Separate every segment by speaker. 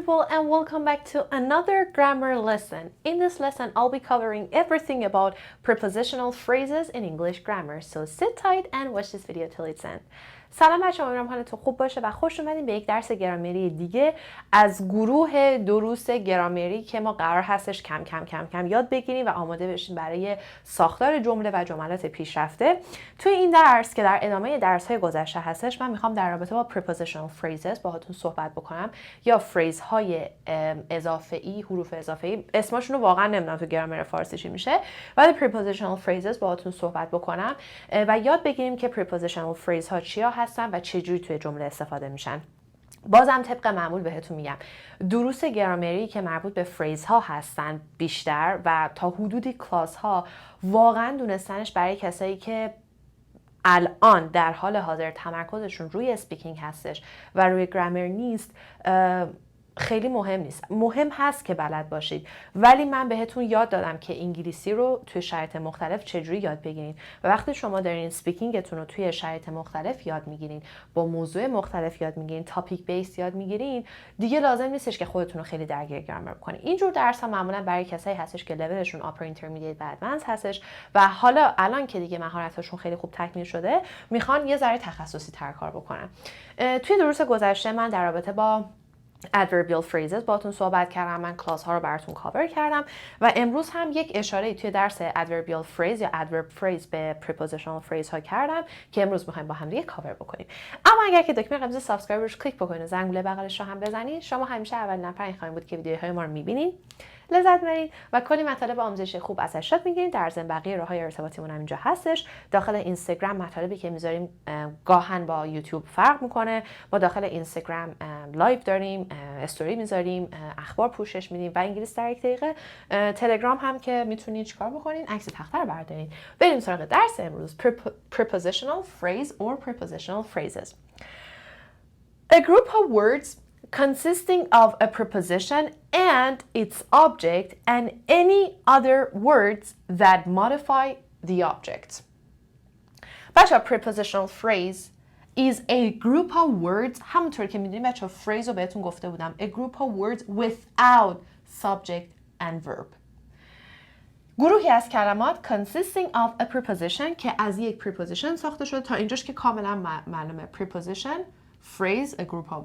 Speaker 1: people, and welcome back to another grammar lesson. In this lesson, I'll be covering everything about prepositional phrases in English grammar. So sit tight and watch this video till its end. سلام بچه‌ها، امیدوارم حالتون خوب باشه و خوش اومدین به یک درس گرامری دیگه از گروه دروس گرامری که ما قرار هستش کم کم یاد بگیریم و آماده بشیم برای ساختار جمله و جملات پیشرفته. توی این درس که در ادامه درس‌های گذشته هستش، من میخوام در رابطه با prepositional phrases باهاتون صحبت بکنم یا فریزهای اضافه‌ای، حروف اضافه‌ای، اسمشون رو واقعا نمیدونم تو گرامر فارسی چی میشه، ولی prepositional phrases باهاتون صحبت بکنم و یاد بگیریم که prepositional phrase ها چیا هستن و چجوری توی جمله استفاده میشن. بازم طبق معمول بهتون میگم دروس گرامری که مربوط به فریز ها هستن بیشتر و تا حدودی کلاس ها واقعا دونستنش برای کسایی که الان در حال حاضر تمرکزشون روی اسپیکینگ هستش و روی گرامر نیست خیلی مهم نیست. مهم هست که بلد باشید، ولی من بهتون یاد دادم که انگلیسی رو توی شرایط مختلف چجوری یاد بگیرین و وقتی شما دارین اسپیکینگتون رو توی شرایط مختلف یاد میگیرین، با موضوع مختلف یاد میگیرین، تاپیک بیس یاد میگیرین، دیگه لازم نیستش که خودتون رو خیلی درگیر گرامر کنین. اینجور درس‌ها معمولا برای کسایی هستش که لولشون آپر اینترمدییت و ادوانس هستش و حالا الان که دیگه مهارتاشون خیلی خوب تکمیل شده میخوان یه ذره تخصصی تر کار بکنن. توی دروس گذشته من در رابطه با adverbial phrases باهاتون صحبت کردم، من کلاس ها رو براتون کاور کردم و امروز هم یک اشاره توی درس adverbial phrase یا adverb phrase به prepositional phrase ها کردم که امروز میخوایم با هم دیگه کاور بکنیم. اما اگر که دکمه قرمز سابسکرایب روش کلیک بکنید و زنگوله بغلش رو هم بزنید، شما همیشه اول نفر این خواهید بود که ویدیوهای ما رو میبینین، لذت میبرید و کلی مطالب آموزشی خوب ازش یاد میگیرید. در ضمن بقیه راههای ارتباطیمون هم اینجا هستش. داخل اینستاگرام مطالبی که میذاریم گاهن با یوتیوب فرق میکنه. ما داخل اینستاگرام لایو داریم، استوری میذاریم، اخبار پوشش میدیم و انگلیسی در یک دقیقه. تلگرام هم که میتونید چیکار بکنین؟ عکس تخته رو بردارین. بریم سراغ درس امروز. Prepositional phrase or prepositional phrases. A group of words consisting of a preposition and its object and any other words that modify the object. بچه prepositional phrase is a group of words. همونطور که میدونیم بچه phrase رو بهتون گفته بودم. A group of words without subject and verb. گروهی از کلمات consisting of a preposition که از یک preposition ساخته شده. تا اینجاش که کاملا معلومه. Preposition, phrase, a group of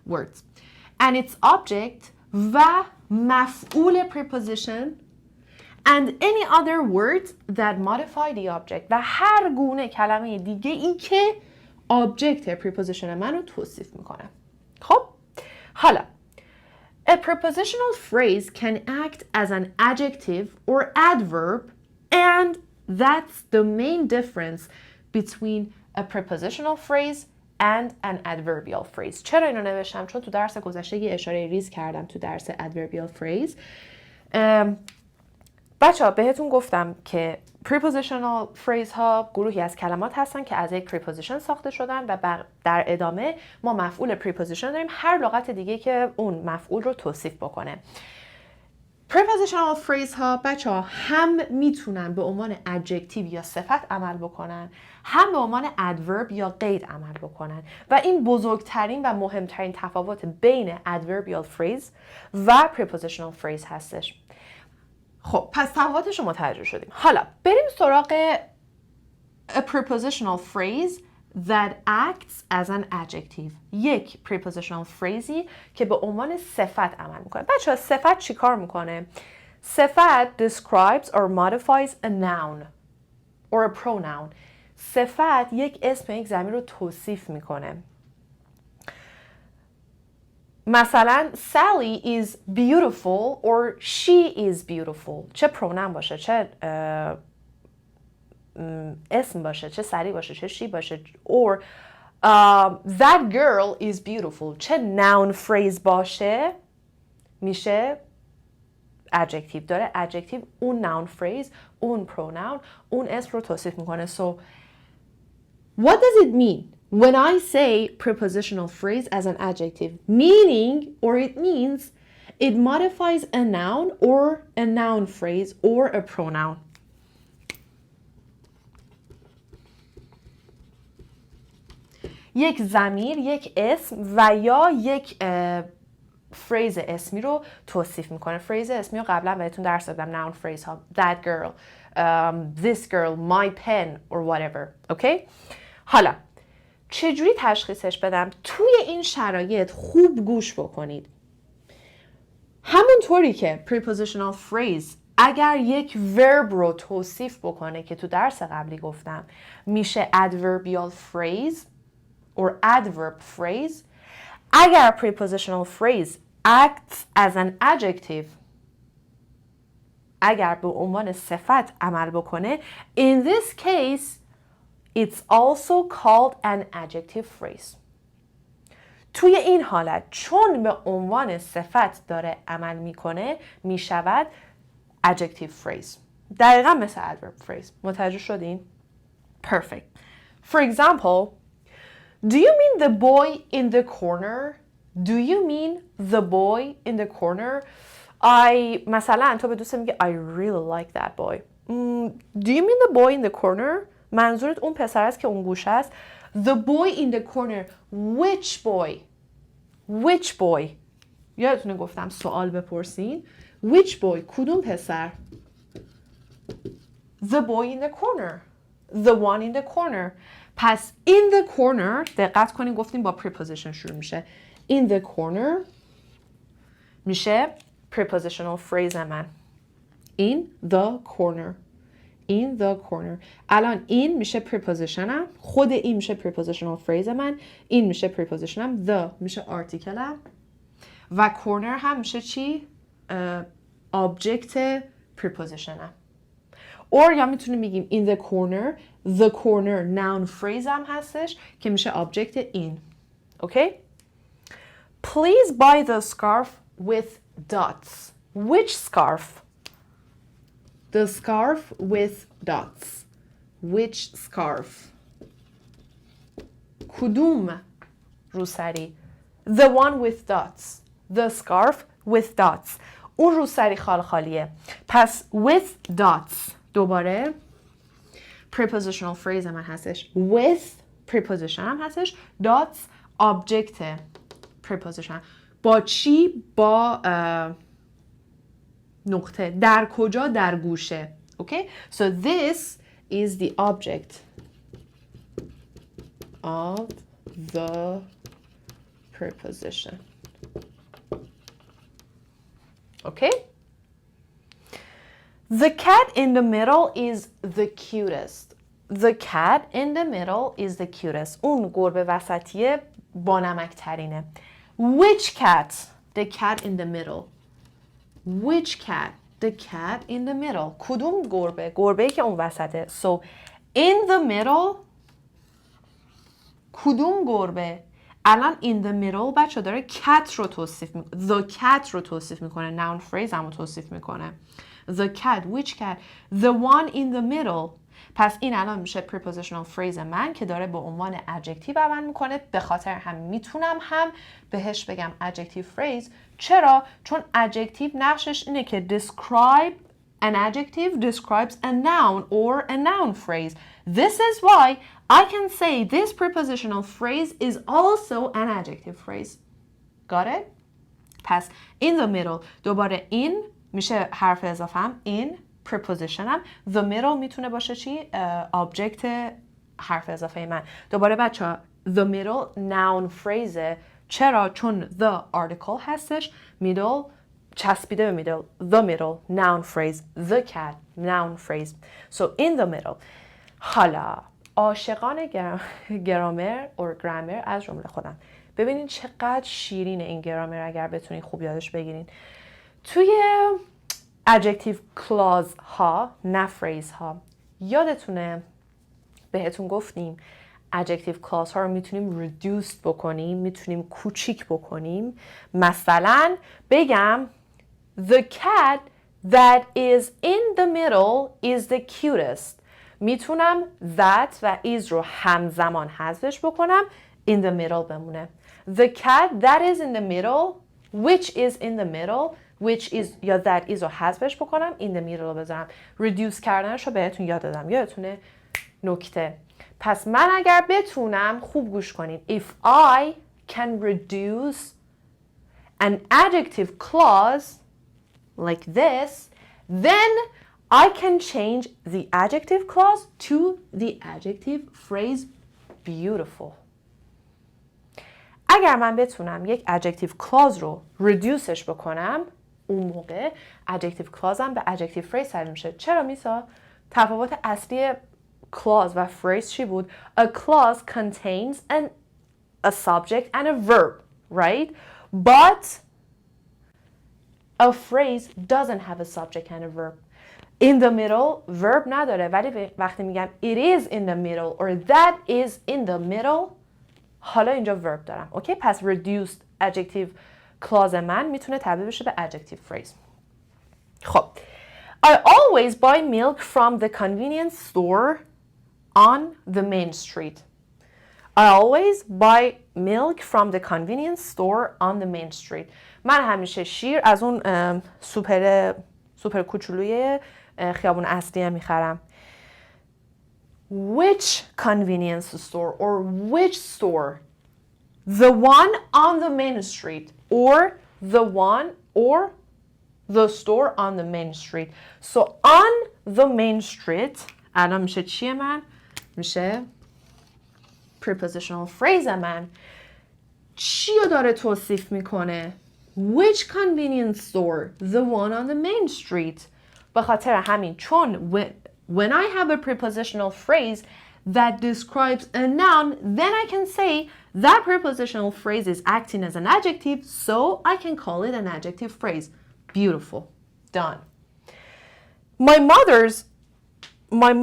Speaker 1: words. And its object و مفعول preposition and any other words that modify the object و هر گونه کلمه دیگه ای که object preposition من رو توصیف میکنه. خب حالا a prepositional phrase can act as an adjective or adverb and that's the main difference between a prepositional phrase and an adverbial phrase. چرا اینو نوشتم؟ چون تو درس گذشته یه اشاره ریز کردم تو درس adverbial phrase. بچه ها بهتون گفتم که prepositional phrase ها گروهی از کلمات هستن که از یک preposition ساخته شدن و در ادامه ما مفعول preposition داریم، هر لغت دیگه که اون مفعول رو توصیف بکنه. prepositional phrase ها بچه ها هم میتونن به عنوان adjective یا صفت عمل بکنن، هم به عنوان adverb یا قید عمل بکنن و این بزرگترین و مهمترین تفاوت بین adverbial phrase و prepositional phrase هستش. خب پس تفاوتش رو متوجه شدیم. حالا بریم سراغ a prepositional phrase that acts as an adjective. یک prepositional phraseی که به عنوان صفت عمل میکنه. بچه‌ها صفت چی کار میکنه؟ صفت describes or modifies a noun or a pronoun. صفت یک اسم یک ضمیر رو توصیف میکنه. مثلا Sally is beautiful or she is beautiful. چه pronoun باشه، چه اسم باشه، چه سری باشه، چه she باشه، or that girl is beautiful. چه noun phrase باشه میشه adjective. داره adjective اون noun phrase، اون pronoun، اون اسم رو توصیف میکنه. So what does it mean when I say prepositional phrase as an adjective? Meaning, or it means it modifies a noun or a noun phrase or a pronoun. یک ضمیر، یک اسم و یا یک فریز اسمی رو توصیف میکنه. فریز اسمی رو قبلا بهتون درس دادم. noun phrase ها. That girl, this girl, my pen or whatever. اوکی؟ حالا چجوری تشخیصش بدم؟ توی این شرایط خوب گوش بکنید. همونطوری که prepositional phrase اگر یک verb رو توصیف بکنه که تو درس قبلی گفتم میشه adverbial phrase or adverb phrase. اگر prepositional phrase acts as an adjective، اگر به عنوان صفت عمل بکنه، in this case it's also called an adjective phrase. توی این حالت چون به عنوان صفت داره عمل میکنه میشود adjective phrase. دقیقا مثل adverb phrase. متوجه شدین؟ Perfect. For example, do you mean the boy in the corner? Do you mean the boy in the corner? مثلا تو به دوست میگه I really like that boy. Do you mean the boy in the corner? منظورت اون پسر است که اون گوشه است. The boy in the corner. Which boy? Which boy? یادتونه گفتم سوال بپرسین. Which boy? کدوم پسر؟ The boy in the corner. The one in the corner. پس in the corner دقت کنین گفتیم با preposition شروع میشه. In the corner میشه prepositional phrase من. In the corner. In the corner. الان این میشه prepositionم. خود این میشه prepositional phrase من. این میشه prepositionم. The میشه articleم. و corner هم میشه چی؟ object prepositionم. or یا میتونیم بگیم in the corner. The corner noun phrase هم هستش که میشه object این. Okay? Please buy the scarf with dots. Which scarf? The scarf with dots. Which scarf? کدوم روسری؟ The one with dots. The scarf with dots. اون روسری خال خالیه. پس with dots دوباره prepositional phrase من هستش. With preposition هم هستش. Dots object preposition. با چی؟ با نقطه. در کجا؟ در گوشه. Okay? So this is the object of the preposition. Okay? The cat in the middle is the cutest. The cat in the middle is the cutest. اون گربه وسطیه بانمک ترینه. Which cat? The cat in the middle. Which cat? The cat in the middle. کدوم گربه؟ گربه‌ای که اون وسطه. So in the middle کدوم گربه؟ الان in the middle بچه داره cat رو توصیف میکنه. The cat رو توصیف میکنه. Noun phrase هم رو توصیف میکنه. The cat. Which cat? The one in the middle. پس این الان میشه prepositional phrase من که داره به عنوان adjective عمل میکنه. به خاطر هم میتونم هم بهش بگم adjective phrase. چرا؟ چون adjective نقشش اینه که describe an adjective describes a noun or a noun phrase. This is why I can say this prepositional phrase is also an adjective phrase. Got it? پس in the middle دوباره in میشه حرف اضافه هم in preposition هم the middle میتونه باشه چی؟ object حرف اضافه من. دوباره بچه the middle noun phrase. چرا؟ چون the article هستش. middle چسبیده به middle. The middle noun phrase. The cat noun phrase. So in the middle. حالا عاشقان گرامر or grammar از جمله خودم. ببینین چقدر شیرینه این گرامر اگر بتونین خوب یادش بگیرین. توی adjective clause ها نه phrase ها یادتونه بهتون گفتیم adjective clause ها رو میتونیم reduced بکنیم میتونیم کوچیک بکنیم. مثلا بگم the cat that is in the middle is the cutest. میتونم that و is رو همزمان حذفش بکنم in the middle بمونه. The cat that is in the middle which is in the middle which is یا that is رو حذفش بکنم in the middle رو بذارم. reduce کردنش رو بهتون یاد دادم. یادتونه نکته. پس من اگر بتونم خوب گوش کنین if I can reduce an adjective clause like this, then I can change the adjective clause to the adjective phrase beautiful. اگر من بتونم یک adjective clause رو reduceش بکنم، اون موقع adjective clause هم به adjective phrase تبدیل میشه. چرا میسا؟ تفاوت اصلی clause و phrase چی بود؟ A clause contains a subject and a verb, right? But a phrase doesn't have a subject and a verb. In the middle verb نداره، ولی وقتی میگم it is in the middle or that is in the middle، حالا اینجا verb دارم. اوکی؟ پس reduced adjective clause من میتونه تبدیل بشه به adjective phrase. خب I always buy milk from the convenience store on the main street. I always buy milk from the convenience store on the main street. من همیشه شیر از اون سوپر کوچولوی خیابون اصلی میخرم. Which convenience store or which store? The one on the main street or the one or the store on the main street. So on the main street الان میشه چیه من؟ میشه prepositional phrase من. چی رو داره توصیف میکنه؟ Which convenience store? The one on the main street. به خاطر همین چون when I have a prepositional phrase that describes a noun, then I can say that prepositional phrase is acting as an adjective, so I can call it an adjective phrase. Beautiful. Done. My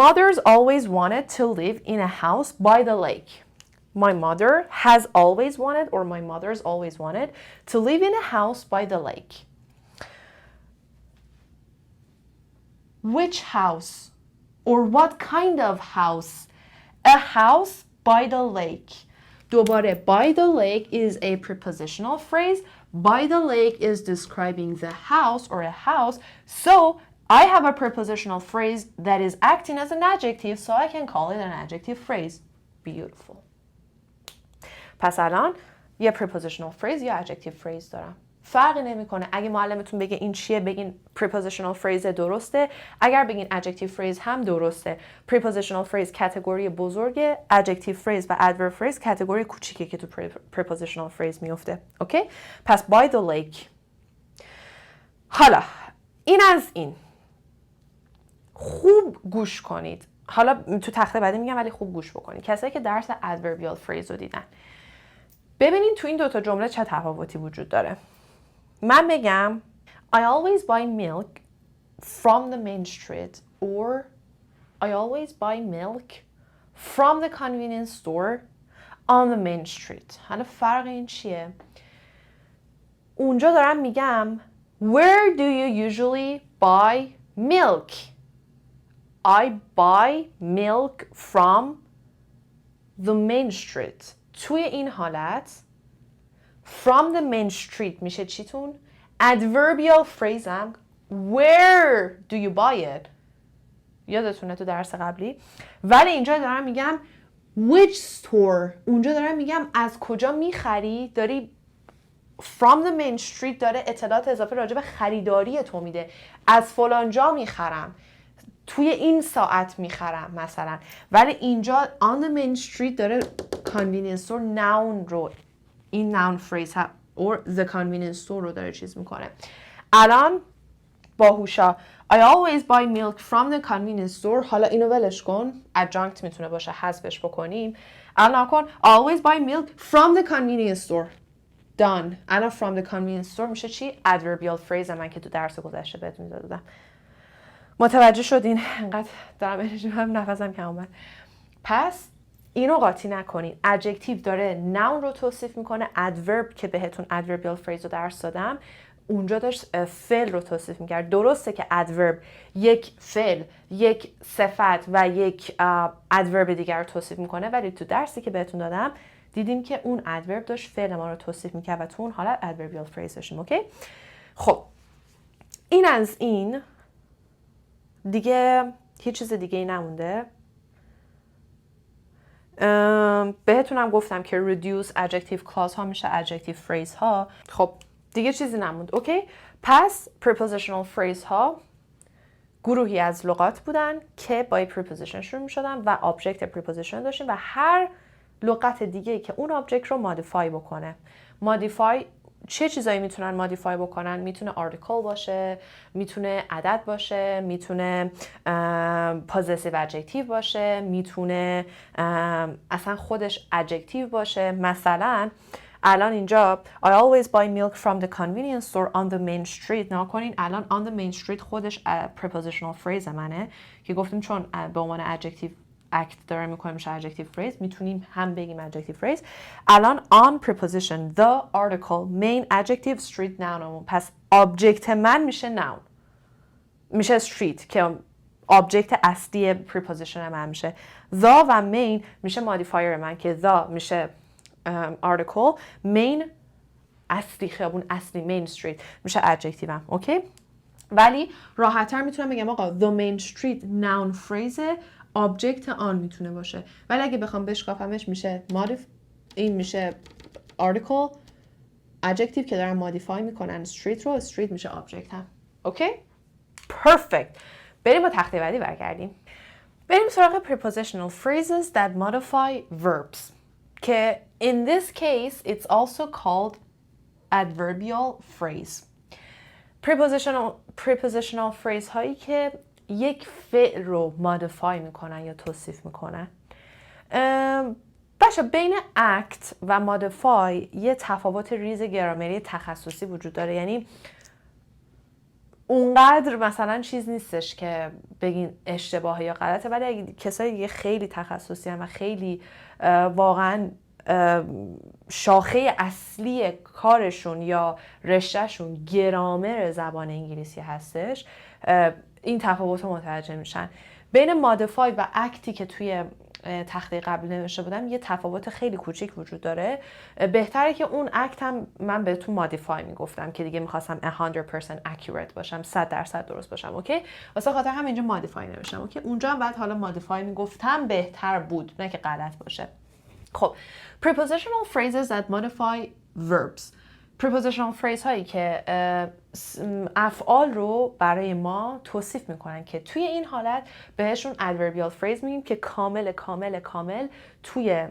Speaker 1: mother's always wanted to live in a house by the lake. My mother has always wanted, or my mother's always wanted, to live in a house by the lake. Which house? Or what kind of house? A house by the lake. دوباره by the lake is a prepositional phrase. By the lake is describing the house or a house. So I have a prepositional phrase that is acting as an adjective, so I can call it an adjective phrase. Beautiful. پس الان یه prepositional phrase یا adjective phrase دارم. فرقی نمیکنه. اگه معلمتون بگه این چیه بگین prepositional phrase درسته. اگر بگین adjective phrase هم درسته. prepositional phrase کاتگوری بزرگه. adjective phrase و adverb phrase کاتگوری کوچیکه که تو prepositional phrase میفته. اوکی؟ پس by the lake. حالا این از این. خوب گوش کنید. حالا تو تخته بعدی میگم ولی خوب گوش بکنید. کسایی که درس adverbial phrase رو دیدن. ببینید تو این دوتا جمله چه تفاوتی وجود داره. من بگم I always buy milk from the main street or I always buy milk from the convenience store on the main street. حالا فرق این چیه؟ اونجا دارم میگم Where do you usually buy milk? I buy milk from the main street. توی این حالت from the main street میشه چیتون؟ adverbial phrase هم where do you buy it؟ یادتونه تو درس قبلی؟ ولی اینجا دارم میگم which store؟ اونجا دارم میگم از کجا میخری؟ داری from the main street داره اطلاعات اضافه راجع به خریداری تو میده. از فلان جا میخرم. توی این ساعت میخرم مثلا. ولی اینجا on the main street داره convenience store noun رو این noun phrase ها or the convenience store رو داره چیز میکنه. الان باهوشا I always buy milk from the convenience store. حالا اینو ولش کن. adjunct میتونه باشه حذفش بکنیم. الان کن I always buy milk from the convenience store. done. الان from the convenience store میشه چی؟ adverbial phrase من که تو درس گذشته بهتون دادم. متوجه شدین؟ انقدر دارم انرژی هم نفسم کم اومد. پس اینو قاطی نکنین. adjective داره noun رو توصیف میکنه. adverb که بهتون adverbial phrase رو درس دادم اونجا داشت فعل رو توصیف میکرد. درسته که adverb یک فعل، یک صفت و یک adverb دیگر رو توصیف میکنه، ولی تو درسی که بهتون دادم دیدیم که اون adverb داشت فعل ما رو توصیف میکرد و تو اون حالت adverbial phrase داشتیم. اوکی؟ خب این از این دیگه هیچ چیز دیگه ای نمونده. بهتونم گفتم که reduce adjective clause ها میشه adjective phrase ها. خب دیگه چیزی نموند. اوکی؟ پس prepositional phrase ها گروهی از لغات بودن که با preposition شروع می شدن و object preposition داشتیم و هر لغت دیگه که اون object رو مودیفای بکنه. مودیفای چه چیزایی میتونن مودیفای بکنن؟ میتونه article باشه، میتونه عدد باشه، میتونه possessive adjective باشه، میتونه اصلا خودش adjective باشه. مثلا الان اینجا I always buy milk from the convenience store on the main street. نها کنین الان on the main street خودش prepositional phrase منه که گفتیم چون به عنوان adjective act داره میکنه میشه adjective phrase. میتونیم هم بگیم adjective phrase. الان on preposition the article main adjective street noun. پس object من میشه noun، میشه street که object اصلی preposition من میشه. the و main میشه modifier من که the میشه article، main اصلی خیابون اصلی main street میشه adjective هم. اوکی؟ ولی راحت‌تر میتونم بگم آقا the main street noun phrase object آن میتونه باشه، ولی اگه بخوام بشکافمش میشه این میشه article adjective که دارن modify میکنن street رو، street میشه object هم. اوکی؟ perfect. بریم با تخته بعدی برگردیم. بریم سراغ prepositional phrases that modify verbs که in this case it's also called adverbial phrase. prepositional phrase هایی که یک فعل رو مودیفای میکنن یا توصیف میکنن. باشه بین act و modify یه تفاوت ریز گرامری تخصصی وجود داره، یعنی اونقدر مثلا چیز نیستش که بگین اشتباهه یا غلطه، ولی اگه کسایی دیگه خیلی تخصصی هم و خیلی واقعا شاخه اصلی کارشون یا رشتهشون گرامر زبان انگلیسی هستش، این تفاوت رو متوجه میشن. بین مودیفای و اکتی که توی تخته قبل نوشته بودم یه تفاوت خیلی کوچیک وجود داره. بهتره که اون اکت هم من بهتون مودیفای میگفتم که دیگه میخواستم 100% accurate باشم، 100% درست باشم. اوکی؟ واسه خاطر هم اینجا مودیفای نوشتم. اوکی؟ اونجا هم بعد حالا مودیفای میگفتم بهتر بود، نه که غلط باشه. خب prepositional phrases that modify verbs. prepositional phrase هایی که افعال رو برای ما توصیف میکنن که توی این حالت بهشون adverbial phrase میگیم که کامل توی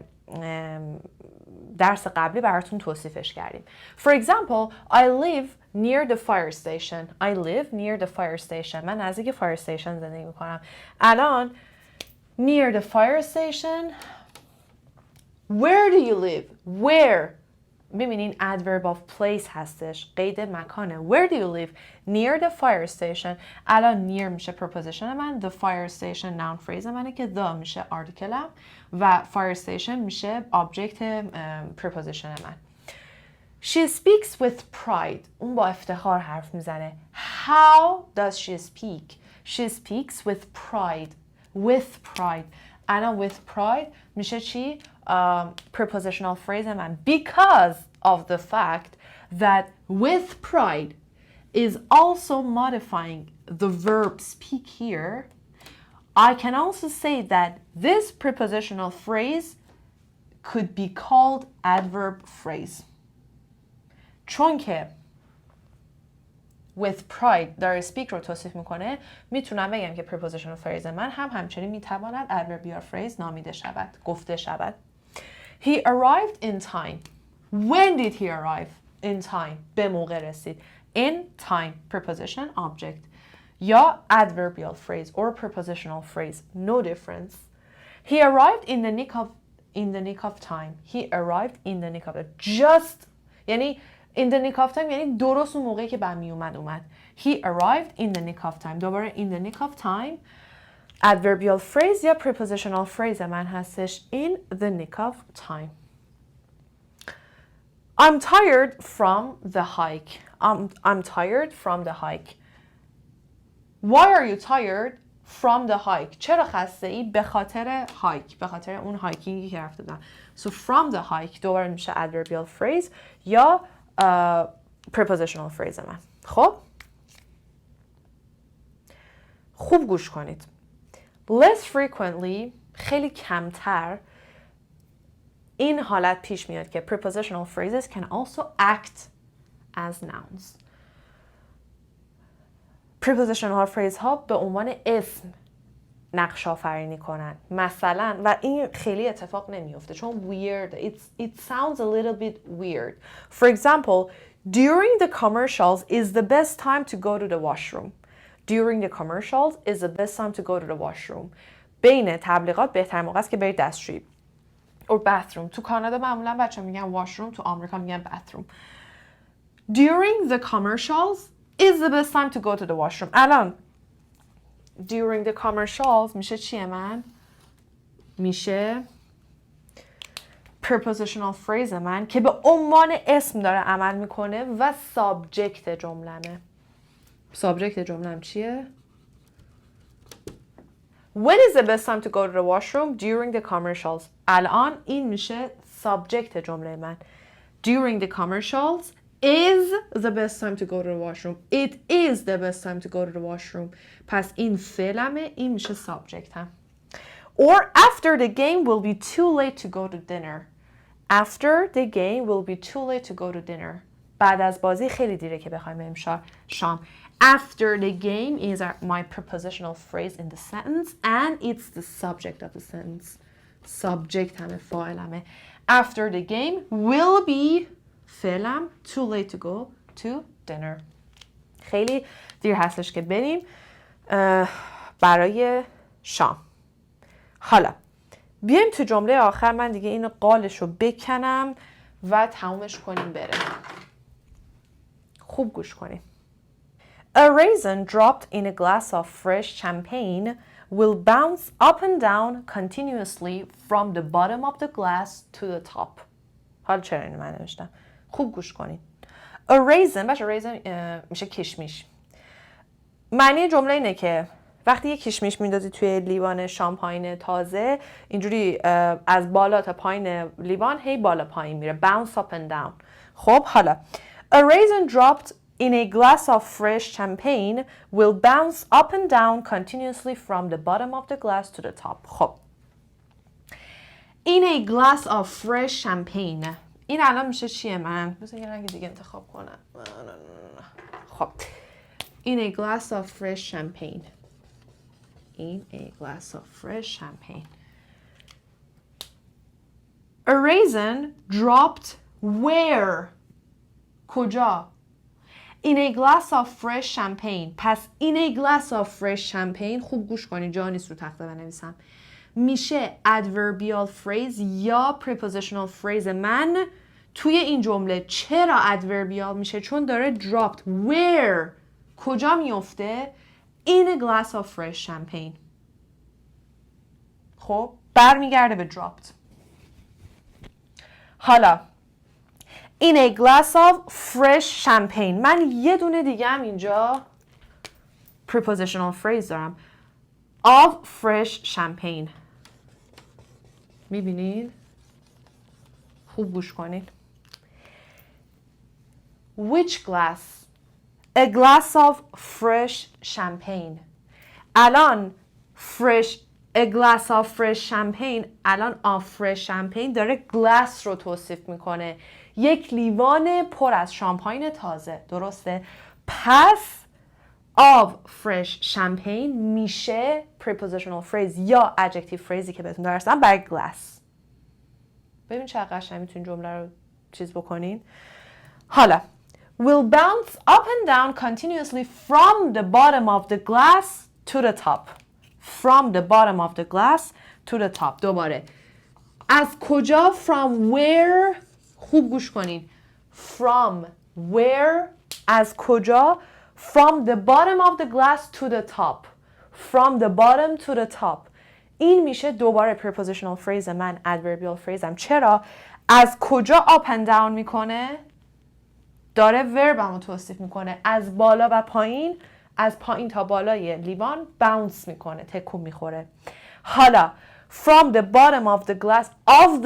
Speaker 1: درس قبلی براتون توصیفش کردیم. For example, I live near the fire station. I live near the fire station. من نزدیک fire station زندگی میکنم. الان near the fire station. Where do you live? Where? ببینین adverb of place هستش، قید مکانه. Where do you live? Near the fire station. الان near میشه preposition من، the fire station noun phrase منه که the میشه article هم و fire station میشه object preposition من. She speaks with pride. اون با افتخار حرف میزنه. How does she speak? She speaks with pride. With pride. الان with pride میشه چی؟ Prepositional phrase من. Because of the fact that with pride is also modifying the verb speak here, I can also say that this prepositional phrase could be called adverb phrase. چون که with pride داره speak رو توصیف میکنه، میتونم بگم که prepositional phrase من هم همچنین میتواند adverbial phrase نامیده شود، گفته شود. He arrived in time. When did he arrive? In time. به موقع رسید. In time. Preposition, object. یا adverbial phrase or prepositional phrase. No difference. He arrived in the nick of time. He arrived in the nick of time. Just یعنی in the nick of time یعنی درست اون موقعی که بمی اومد. He arrived in the nick of time. دوباره in the nick of time adverbial phrase یا prepositional phrase من هستش in the nick of time. I'm tired from the hike. I'm tired from the hike. Why are you tired from the hike? چرا خسته ای؟ به خاطر hike. به خاطر اون هایکینگی که رفته بودم. So from the hike دوباره میشه adverbial phrase یا prepositional phrase من. خب خوب گوش کنید. Less frequently خیلی کمتر این حالت پیش میاد که prepositional phrases can also act as nouns. prepositional phrase ها به عنوان اسم نقش آفرینی کنن. مثلا و این خیلی اتفاق نمیفته چون weird it sounds a little bit weird. For example, during the commercials is the best time to go to the washroom. During the commercials is the best time to go to the washroom. بین تبلیغات بهترین موقع است که برید دستشویی. or bathroom. تو کانادا معمولا بچه‌ها میگن washroom، تو آمریکا میگن bathroom. During the commercials is the best time to go to the washroom. الان during the commercials میشه چیه من؟ میشه prepositional phrase من که به عنوان اسم داره عمل میکنه و سابجکت جملمه. سابجکت جملم چیه؟ When is the best time to go to the washroom? During the commercials. الان این میشه سابجکت جمله من. During the commercials is the best time to go to the washroom. It is the best time to go to the washroom. پس این فعلمه، این میشه سابجکتم. Or after the game will be too late to go to dinner. After the game will be too late to go to dinner. بعد از بازی خیلی دیره که بخوایم بریم شام. After the game is my prepositional phrase in the sentence and it's the subject of the sentence. Subject همه فاعلمه. After the game will be فعلم too late to go to dinner. خیلی دیر هستش که بریم برای شام. حالا بیایم تو جمله آخر، من دیگه این قالش رو بکنم و تمومش کنیم بره. خوب گوش کنیم. A raisin dropped in a glass of fresh champagne will bounce up and down continuously from the bottom of the glass to the top. حالا چرا اینو من نوشتم؟ خوب گوش کنید. A raisin، باشه raisin میشه کشمیش. معنی جمله اینه که وقتی یه کشمیش میندازی توی لیوان شامپاین تازه، اینجوری از بالا تا پایین لیوان هی بالا پایین میره. Bounce up and down. خب حالا A raisin dropped in a glass of fresh champagne will bounce up and down continuously from the bottom of the glass to the top. خب In a glass of fresh champagne. این الان میشه چیه من؟ بذار یه رنگ دیگه انتخاب کنم. خب In a glass of fresh champagne. In a glass of fresh champagne. A raisin dropped where? کجا؟ In a glass of fresh champagne. پس in a glass of fresh champagne، خوب گوش کنید، جا نیست رو تخته بنویسم، میشه adverbial phrase یا prepositional phrase من توی این جمله. چرا adverbial میشه؟ چون داره dropped where کجا میفته؟ In a glass of fresh champagne. خب برمیگرده به dropped. حالا In a glass of fresh champagne. من یه دونه دیگه هم اینجا prepositional phrase دارم. Of fresh champagne. میبینید؟ خوب گوش کنید. Which glass? A glass of fresh champagne. الان a glass of fresh champagne، الان of fresh champagne داره glass رو توصیف میکنه، یک لیوان پر از شامپاین تازه، درسته؟ پس of fresh champagne میشه prepositional phrase یا adjective phraseی که بهتون درستم برای glass. ببین چقدر قشنگ میتونین جمله رو چیز بکنین. حالا will bounce up and down continuously from the bottom of the glass to the top. From the bottom of the glass to the top. دوباره از کجا؟ from where. خوب گوش کنین. from where از کجا؟ from the bottom of the glass to the top. from the bottom to the top. این میشه دوباره prepositional phrase من، adverbial phraseم. چرا؟ از کجا up and down میکنه؟ داره وربمو توصیف میکنه. از بالا و پایین، از پایین تا بالای لیوان باونس میکنه، تکون میخوره. حالا from the bottom of the glass of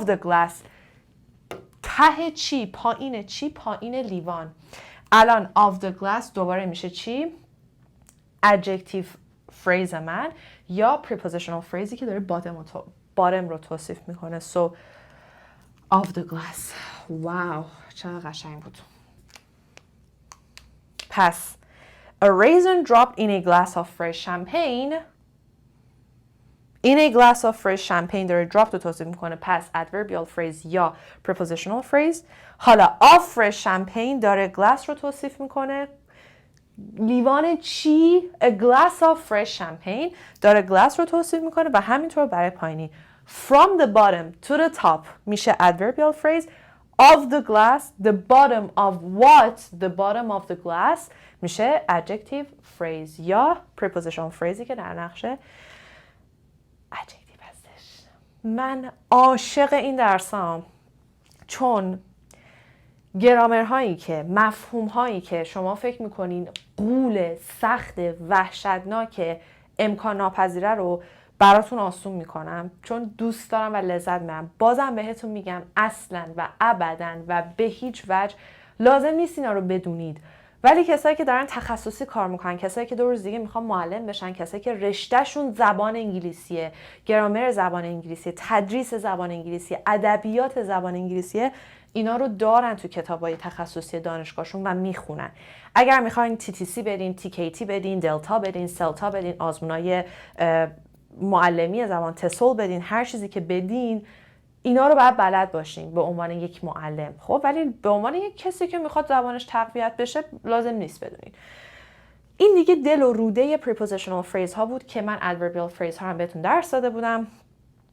Speaker 1: the glass ته چی؟ پایین چی؟ پایین لیوان. الان of the glass دوباره میشه چی؟ adjective phrase من یا prepositional phraseی که داره bottom رو توصیف میکنه. so of the glass. wow. چقدر قشنگ بود. پس a raisin dropped in a glass of fresh champagne. In a glass of fresh champagne داره drop رو توصیف میکنه، پس adverbial phrase یا prepositional phrase. حالا of fresh champagne داره glass رو توصیف میکنه. لیوان چی؟ A glass of fresh champagne داره glass رو توصیف میکنه و همینطور برای پایینی. From the bottom to the top میشه adverbial phrase. Of the glass, the bottom of what? The bottom of the glass میشه adjective phrase یا prepositional phrase که در نقشه adjective هستش. من عاشق این درسام، چون گرامر هایی که مفهوم هایی که شما فکر میکنین غول سخت وحشتناک امکان ناپذیره رو براتون آسون میکنم، چون دوست دارم و لذت میبرم. بازم بهتون میگم اصلا و ابدا و به هیچ وجه لازم نیست اینا رو بدونید، ولی کسایی که دارن تخصصی کار میکنن، کسایی که 2 روز دیگه میخوان معلم بشن، کسایی که رشتهشون زبان انگلیسیه، گرامر زبان انگلیسیه، تدریس زبان انگلیسیه، ادبیات زبان انگلیسیه، اینا رو دارن تو کتابای تخصصی دانشگاهشون و میخونن. اگر میخواین TTC بدین، TKT بدین، دلتا بدین، سلتا بدین، آزمونای معلمی زبان تسول بدین، هر چیزی که بدین اینا رو باید بلد باشین به عنوان یک معلم. خب ولی به عنوان یک کسی که میخواد زبانش تقویت بشه لازم نیست بدونین. این دیگه دل و روده prepositional phrase ها بود که من adverbial phrase ها هم بهتون درس داده بودم.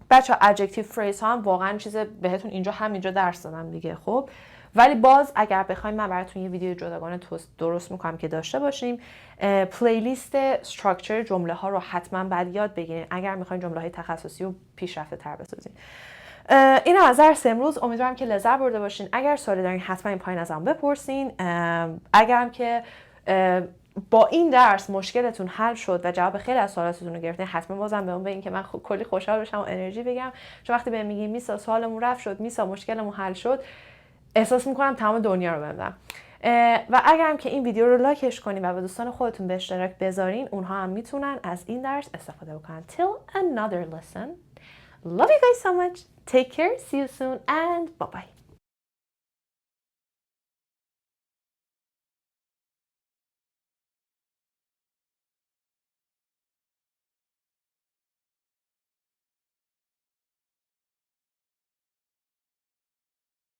Speaker 1: بچه adjective phrase ها هم واقعا چیز بهتون همینجا درس دادم دیگه. خب ولی باز اگر بخوایم من براتون یه ویدیو جداگانه درست میکنم که داشته باشیم. پلیلیست استراکچر جمله ها رو حتما بعد یاد بگیرین اگر میخواین جمله های تخصصی رو پیشرفته تر بسازین. این از درس امروز، امیدوارم که لذت برده باشین. اگر سوالی دارین حتما این پایین ازم بپرسین. اگرم که با این درس مشکلتون حل شد و جواب خیلی از سوالاتتون رو گرفتین، حتما بازم بهمون بگین که من کلی خوشحال بشم و انرژی بگم، چون وقتی بهم میگین میسا سوالمون رفت شد، میسا مشکلمون حل شد، احساس میکنم تمام دنیا رو بهم. و اگرم که این ویدیو رو لایکش کنین و به دوستان خودتون به اشتراک بذارین، اونها هم میتونن از این درس استفاده بکنن. Till another lesson. Love you guys so much. Take care. See you soon and bye bye.